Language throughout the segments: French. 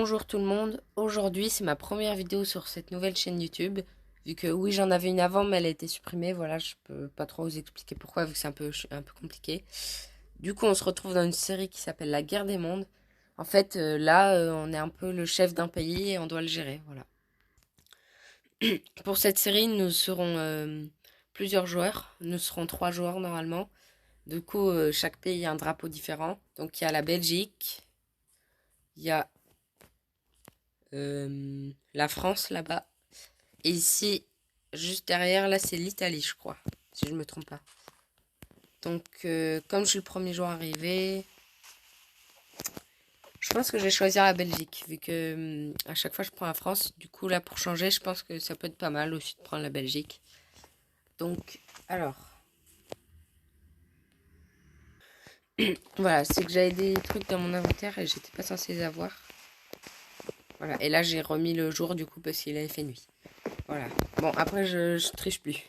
Bonjour tout le monde, aujourd'hui c'est ma première vidéo sur cette nouvelle chaîne YouTube. Vu que oui j'en avais une avant mais elle a été supprimée, voilà je peux pas trop vous expliquer pourquoi vu que c'est un peu compliqué. Du coup on se retrouve dans une série qui s'appelle La Guerre des Mondes. En fait on est un peu le chef d'un pays et on doit le gérer, voilà. Pour cette série nous serons plusieurs joueurs, nous serons 3 joueurs normalement. Du coup chaque pays a un drapeau différent. Donc il y a la Belgique, il y a la France là-bas. Et ici, juste derrière, là, c'est l'Italie, je crois, si je me trompe pas. Donc, comme je suis le premier joueur arrivé, je pense que je vais choisir la Belgique, vu que à chaque fois je prends la France. Du coup, là, pour changer, je pense que ça peut être pas mal aussi de prendre la Belgique. Donc, alors, voilà, c'est que j'avais des trucs dans mon inventaire et j'étais pas censé les avoir. Voilà, et là, j'ai remis le jour, du coup, parce qu'il avait fait nuit. Voilà. Bon, après, je triche plus.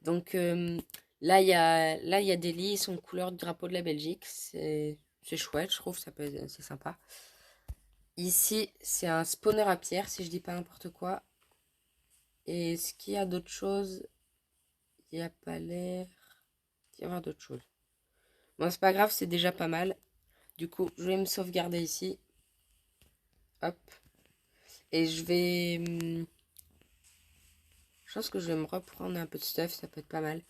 Donc là, il y a des lits, ils sont couleur du drapeau de la Belgique. C'est chouette, je trouve, c'est sympa. Ici, c'est un spawner à pierre, si je dis pas n'importe quoi. Et est-ce qu'il y a d'autres choses? Il n'y a pas l'air d'y avoir d'autres choses. Bon, c'est pas grave, c'est déjà pas mal. Du coup, je vais me sauvegarder ici. Hop. Et je pense que je vais me reprendre un peu de stuff, ça peut être pas mal.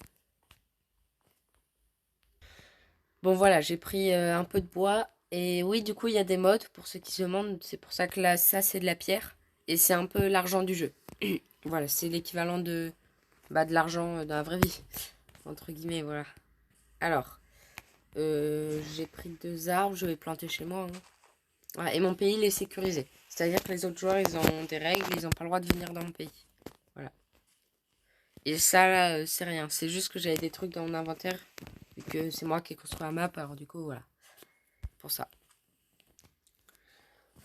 Bon voilà, j'ai pris un peu de bois. Et oui, du coup, il y a des modes pour ceux qui se demandent. C'est pour ça que là, ça, c'est de la pierre. Et c'est un peu l'argent du jeu. Voilà, c'est l'équivalent de l'argent dans la vraie vie. Entre guillemets, voilà. Alors, j'ai pris 2 arbres, je vais planter chez moi, hein. Voilà, et mon pays, il est sécurisé. C'est-à-dire que les autres joueurs, ils ont des règles, ils n'ont pas le droit de venir dans mon pays. Voilà. Et ça, là, c'est rien. C'est juste que j'avais des trucs dans mon inventaire. Vu que c'est moi qui ai construit la map, alors du coup, voilà. Pour ça.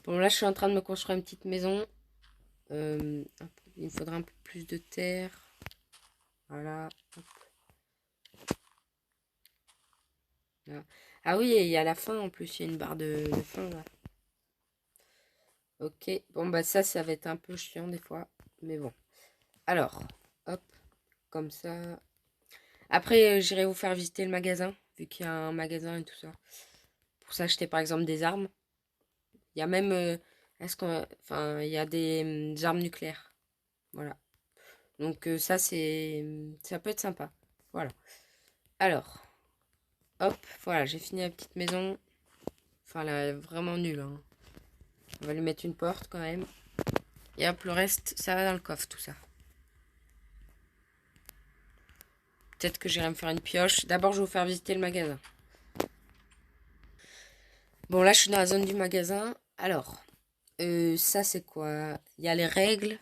Bon, là, je suis en train de me construire une petite maison. Il me faudra un peu plus de terre. Voilà. Hop, là. Ah oui, et il y a la faim en plus. Il y a une barre de faim là. Ok. Bon, bah ça va être un peu chiant des fois. Mais bon. Alors, hop, comme ça. Après, j'irai vous faire visiter le magasin. Vu qu'il y a un magasin et tout ça. Pour s'acheter par exemple des armes. Il y a même. Enfin, il y a des armes nucléaires. Voilà. Donc, ça peut être sympa. Voilà. Alors. Hop, voilà, j'ai fini la petite maison. Enfin, elle est vraiment nulle, hein. On va lui mettre une porte quand même. Et hop, le reste, ça va dans le coffre, tout ça. Peut-être que j'irai me faire une pioche. D'abord, je vais vous faire visiter le magasin. Bon, là, je suis dans la zone du magasin. Alors, ça, c'est quoi? Il y a les règles.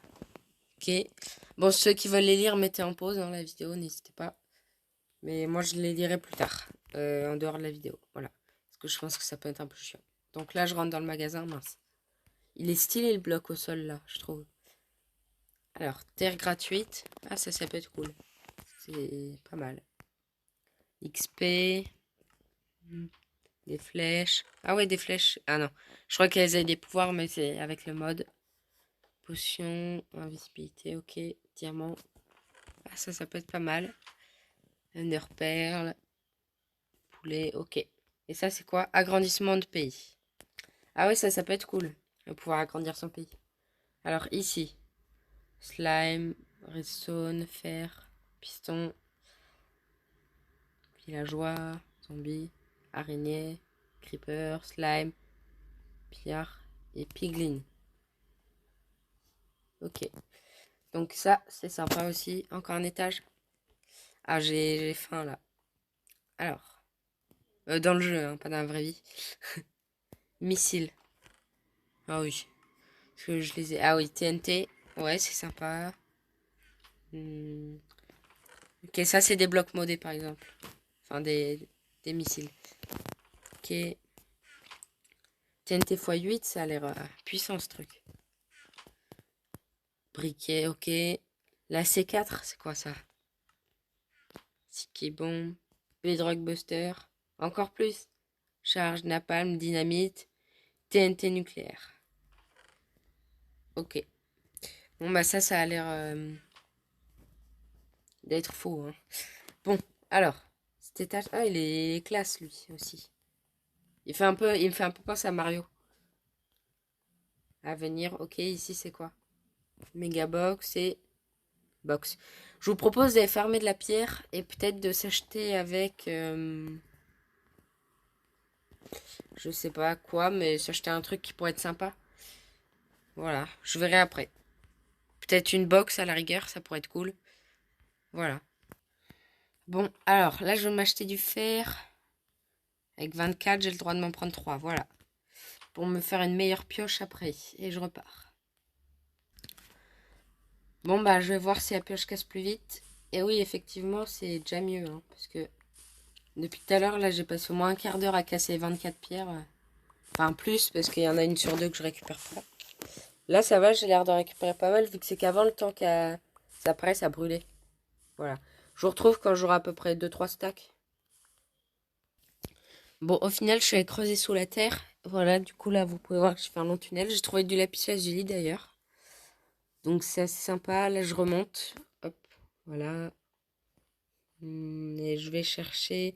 Ok. Bon, ceux qui veulent les lire, mettez en pause dans la vidéo, n'hésitez pas. Mais moi, je les lirai plus tard, en dehors de la vidéo. Voilà. Parce que je pense que ça peut être un peu chiant. Donc là, je rentre dans le magasin, mince. Il est stylé le bloc au sol, là, je trouve. Alors, terre gratuite. Ah, ça peut être cool. C'est pas mal. XP. Des flèches. Ah ouais, des flèches. Ah non. Je crois qu'elles avaient des pouvoirs, mais c'est avec le mode. Potion, invisibilité, ok. Diamant. Ah, ça peut être pas mal. Ender perle. Poulet, ok. Et ça, c'est quoi? Agrandissement de pays. Ah ouais, ça peut être cool. De pouvoir agrandir son pays. Alors, ici. Slime, redstone, fer, piston, villageois, zombie, araignée, creeper, slime, pillard et piglin. Ok. Donc ça, c'est sympa aussi. Encore un étage. Ah, j'ai faim là. Alors, dans le jeu, hein, pas dans la vraie vie. Missile. Ah oui. Parce que je les ai. Ah oui, TNT. Ouais, c'est sympa. Hmm. Ok, ça, c'est des blocs modés par exemple. Enfin, des missiles. Ok. TNT x 8, ça a l'air puissant ce truc. Briquet, ok. La C4, c'est quoi ça? Sticky bomb. Bedrock buster. Encore plus. Charge, napalm, dynamite. TNT nucléaire. Ok. Bon, bah ça a l'air d'être faux, hein. Bon, alors. Cet étage... Ah, il est classe, lui, aussi. Il me fait un peu penser à Mario. À venir, ok, ici, c'est quoi? Megabox et box. Je vous propose d'aller farmer de la pierre et peut-être de s'acheter avec... je sais pas quoi, mais s'acheter un truc qui pourrait être sympa. Voilà, je verrai après. Peut-être une box à la rigueur, ça pourrait être cool. Voilà. Bon, alors là, je vais m'acheter du fer. Avec 24, j'ai le droit de m'en prendre 3. Voilà. Pour me faire une meilleure pioche après. Et je repars. Bon, bah, je vais voir si la pioche casse plus vite. Et oui, effectivement, c'est déjà mieux, hein, parce que depuis tout à l'heure, là, j'ai passé au moins un quart d'heure à casser 24 pierres. Enfin, plus, parce qu'il y en a une sur deux que je récupère pas. Là, ça va, j'ai l'air de récupérer pas mal, vu que c'est qu'avant le temps que ça presse à brûler. Voilà. Je vous retrouve quand j'aurai à peu près 2-3 stacks. Bon, au final, je suis allée creuser sous la terre. Voilà, du coup, là, vous pouvez voir que je fais un long tunnel. J'ai trouvé du lapis lazuli, d'ailleurs. Donc, c'est assez sympa. Là, je remonte. Hop, voilà. Et je vais chercher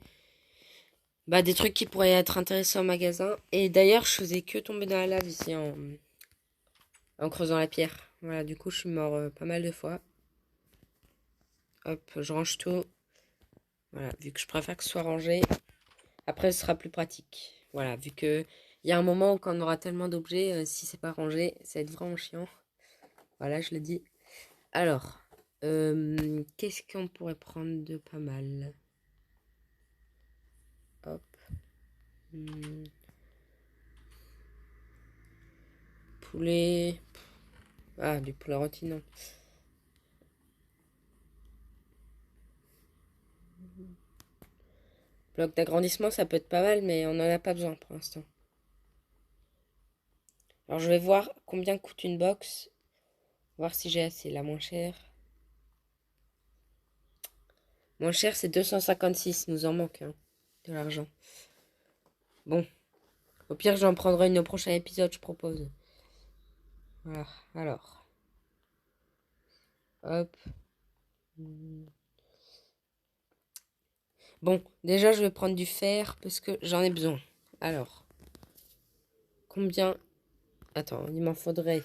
bah, des trucs qui pourraient être intéressants au magasin. Et d'ailleurs, je faisais que tomber dans la lave ici en creusant la pierre. Voilà, du coup, je suis mort pas mal de fois. Hop, je range tout. Voilà, vu que je préfère que ce soit rangé. Après, ce sera plus pratique. Voilà, vu que il y a un moment où quand on aura tellement d'objets, si c'est pas rangé, ça va être vraiment chiant. Voilà, je le dis. Alors, qu'est-ce qu'on pourrait prendre de pas mal? Hop. Hmm, poulet. Ah, du poulet rôti, non. Bloc d'agrandissement, ça peut être pas mal, mais on n'en a pas besoin pour l'instant. Alors, je vais voir combien coûte une box. Voir si j'ai assez. La moins chère. Moins cher, c'est 256. Nous en manque, hein, de l'argent. Bon, au pire, j'en prendrai une au prochain épisode, je propose. Voilà, alors. Hop. Bon, déjà, je vais prendre du fer parce que j'en ai besoin. Alors, combien... Attends, il m'en faudrait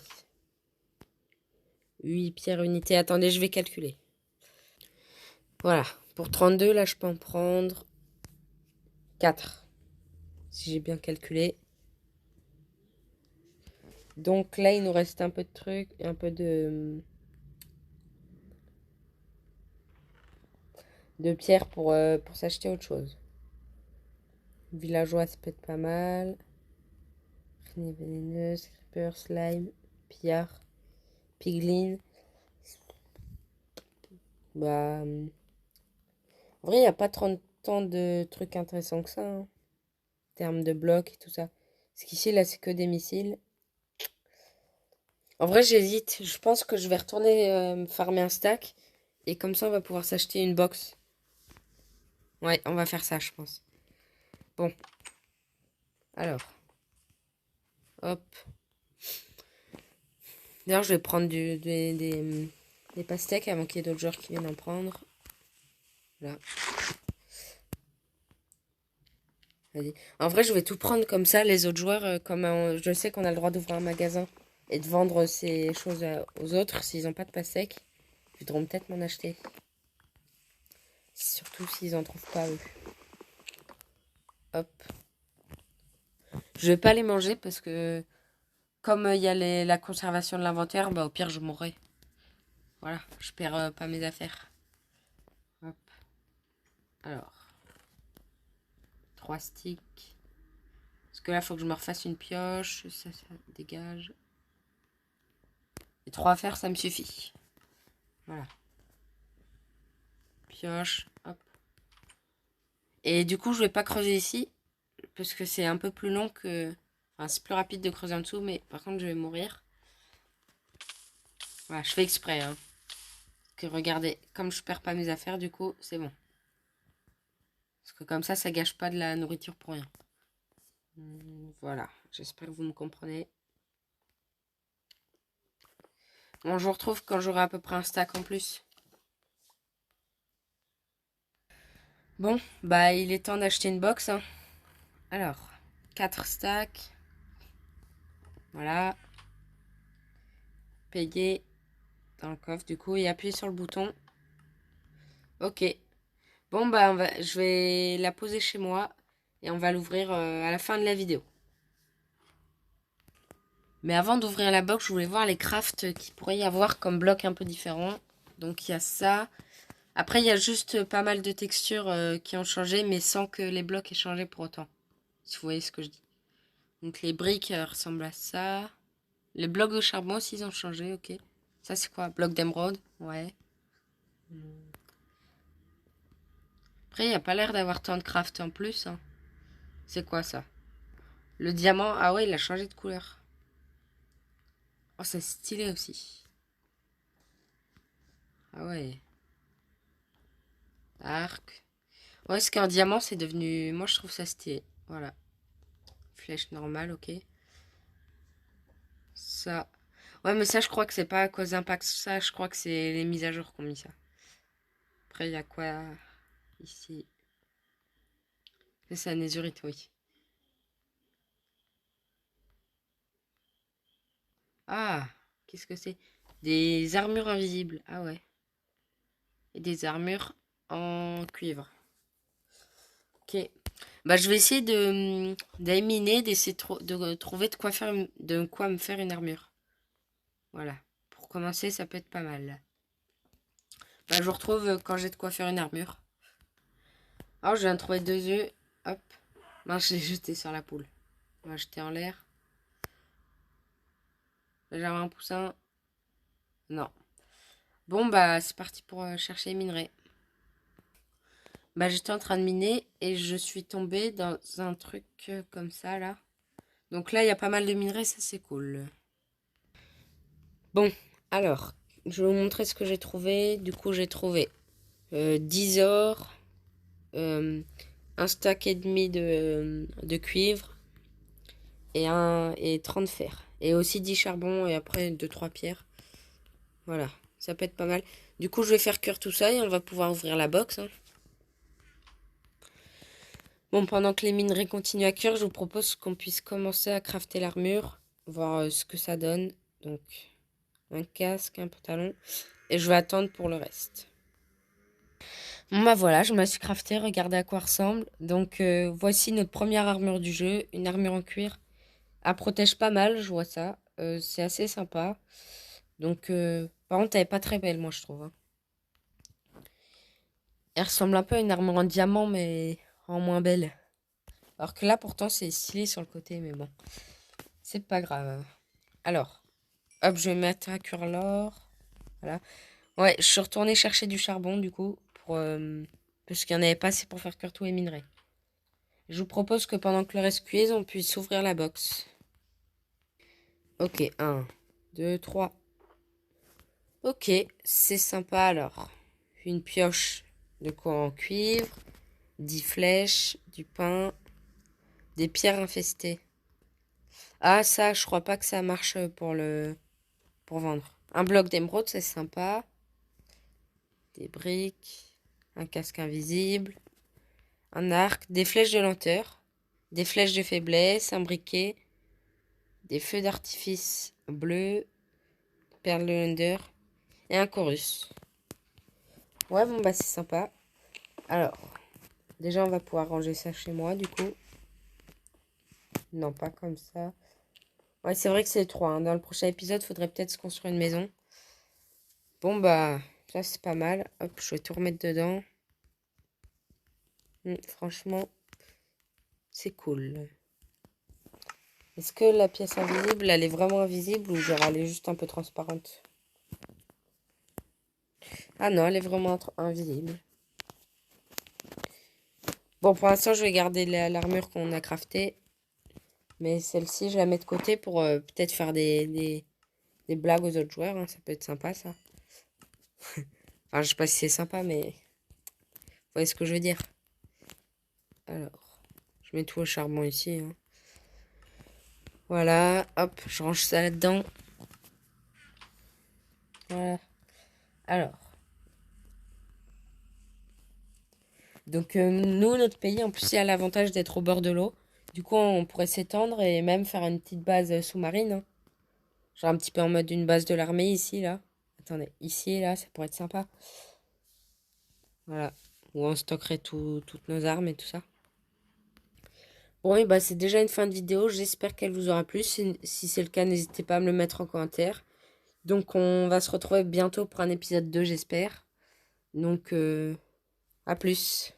8 pierres unités. Attendez, je vais calculer. Voilà, pour 32, là, je peux en prendre 4. Si j'ai bien calculé. Donc là, il nous reste un peu de trucs, un peu de pierres pour s'acheter autre chose. Villageois, ça peut être pas mal. Araignée vénéneuse, creeper, slime, pillard, piglin. Bah, en vrai, il n'y a pas tant de trucs intéressants que ça, hein, en termes de blocs et tout ça. Parce qu'ici, là, c'est que des missiles. En vrai, j'hésite. Je pense que je vais retourner farmer un stack. Et comme ça, on va pouvoir s'acheter une box. Ouais, on va faire ça, je pense. Bon, alors, hop. D'ailleurs, je vais prendre des pastèques avant qu'il y ait d'autres joueurs qui viennent en prendre. Là. Vas-y. En vrai, je vais tout prendre comme ça. Les autres joueurs, comme je sais qu'on a le droit d'ouvrir un magasin et de vendre ces choses aux autres, s'ils n'ont pas de pastèques, ils voudront peut-être m'en acheter. Surtout s'ils en trouvent pas, eux. Hop. Je vais pas les manger parce que, comme il y a la conservation de l'inventaire, bah au pire, je mourrai. Voilà, je perds pas mes affaires. Hop. Alors, 3 sticks. Parce que là, il faut que je me refasse une pioche. Ça dégage. Et 3 fers, ça me suffit. Voilà. Pioche. Hop. Et du coup, je vais pas creuser ici. Parce que c'est un peu plus long que... Enfin, c'est plus rapide de creuser en dessous. Mais par contre, je vais mourir. Voilà, je fais exprès. Hein. Que regardez, comme je perds pas mes affaires, du coup, c'est bon. Parce que comme ça gâche pas de la nourriture pour rien. Voilà, j'espère que vous me comprenez. Bon, je vous retrouve quand j'aurai à peu près un stack en plus. Bon, bah il est temps d'acheter une box, hein. Alors, 4 stacks. Voilà. Payer dans le coffre du coup et appuyer sur le bouton. Ok. Bon bah je vais la poser chez moi et on va l'ouvrir à la fin de la vidéo. Mais avant d'ouvrir la box, je voulais voir les crafts qu'il pourrait y avoir comme blocs un peu différents. Donc il y a ça. Après il y a juste pas mal de textures qui ont changé mais sans que les blocs aient changé pour autant. Si vous voyez ce que je dis. Donc les briques ressemblent à ça. Les blocs de charbon aussi ils ont changé, ok. Ça c'est quoi? Bloc d'émeraude? Ouais. Après il n'y a pas l'air d'avoir tant de craft en plus, hein. C'est quoi ça? Le diamant, ah ouais il a changé de couleur. Oh c'est stylé aussi. Ah ouais. Arc. Ouais, parce qu'un diamant, c'est devenu... Moi, je trouve ça stylé. Voilà. Flèche normale, ok. Ça. Ouais, mais ça, je crois que c'est pas à cause d'impact. Ça, je crois que c'est les mises à jour qui ont mis ça. Après, il y a quoi ici? C'est un nésurite, oui. Ah, qu'est-ce que c'est? Des armures invisibles. Ah ouais. Et des armures en cuivre. Ok. Bah, je vais essayer d'éliminer, d'essayer de trouver de quoi me faire une armure. Voilà. Pour commencer, ça peut être pas mal. Bah, je vous retrouve quand j'ai de quoi faire une armure. Alors, je viens de trouver 2 œufs. Hop. Non, je l'ai jeté sur la poule. On va jeter en l'air. Là, j'avais un poussin. Non. Bon, bah, c'est parti pour chercher les minerais. Bah, j'étais en train de miner et je suis tombée dans un truc comme ça, là. Donc là, il y a pas mal de minerais, ça c'est cool. Bon, alors, je vais vous montrer ce que j'ai trouvé. Du coup, j'ai trouvé 10 or, un stack et demi de cuivre et 30 fer. Et aussi 10 charbons et après 2-3 pierres. Voilà, ça peut être pas mal. Du coup, je vais faire cuire tout ça et on va pouvoir ouvrir la box, hein. Bon, pendant que les minerais continuent à cuire, je vous propose qu'on puisse commencer à crafter l'armure, voir ce que ça donne. Donc, un casque, un pantalon. Et je vais attendre pour le reste. Bon bah voilà, je me suis crafté, regardez à quoi ressemble. Donc voici notre première armure du jeu, une armure en cuir. Elle protège pas mal, je vois ça. C'est assez sympa. Donc par contre, elle est pas très belle, moi je trouve, hein. Elle ressemble un peu à une armure en diamant, mais en moins belle. Alors que là, pourtant, c'est stylé sur le côté, mais bon, c'est pas grave. Alors, hop, je vais mettre à cuire l'or. Voilà. Ouais, je suis retournée chercher du charbon, du coup, parce qu'il n'y en avait pas assez pour faire cuire tous les minerais. Je vous propose que pendant que le reste cuise, on puisse ouvrir la box. Ok, un, 2, 3. Ok, c'est sympa alors. Une pioche de quoi en cuivre, 10 flèches, du pain, des pierres infestées. Ah ça, je crois pas que ça marche pour vendre. Un bloc d'émeraude, c'est sympa. Des briques, un casque invisible, un arc, des flèches de lenteur, des flèches de faiblesse, un briquet, des feux d'artifice bleus, perles de Lunder et un chorus. Ouais, bon, bah, c'est sympa. Alors, déjà, on va pouvoir ranger ça chez moi, du coup. Non, pas comme ça. Ouais, c'est vrai que c'est 3, hein. Dans le prochain épisode, faudrait peut-être se construire une maison. Bon, bah, ça, c'est pas mal. Hop, je vais tout remettre dedans. Franchement, c'est cool. Est-ce que la pièce invisible, elle est vraiment invisible ou genre elle est juste un peu transparente? Ah non, elle est vraiment invisible. Bon, pour l'instant, je vais garder l'armure qu'on a craftée. Mais celle-ci, je la mets de côté pour peut-être faire des blagues aux autres joueurs, hein. Ça peut être sympa, ça. Enfin, je sais pas si c'est sympa, mais vous voyez ce que je veux dire. Alors, je mets tout au charbon ici, hein. Voilà, hop, je range ça là-dedans. Alors. Donc, nous, notre pays, en plus, il a l'avantage d'être au bord de l'eau. Du coup, on pourrait s'étendre et même faire une petite base sous-marine, hein. Genre un petit peu en mode une base de l'armée ici, là. Attendez, ici et là, ça pourrait être sympa. Voilà. Où on stockerait toutes nos armes et tout ça. Bon, et bah, c'est déjà une fin de vidéo. J'espère qu'elle vous aura plu. Si c'est le cas, n'hésitez pas à me le mettre en commentaire. Donc, on va se retrouver bientôt pour un épisode 2, j'espère. Donc, à plus.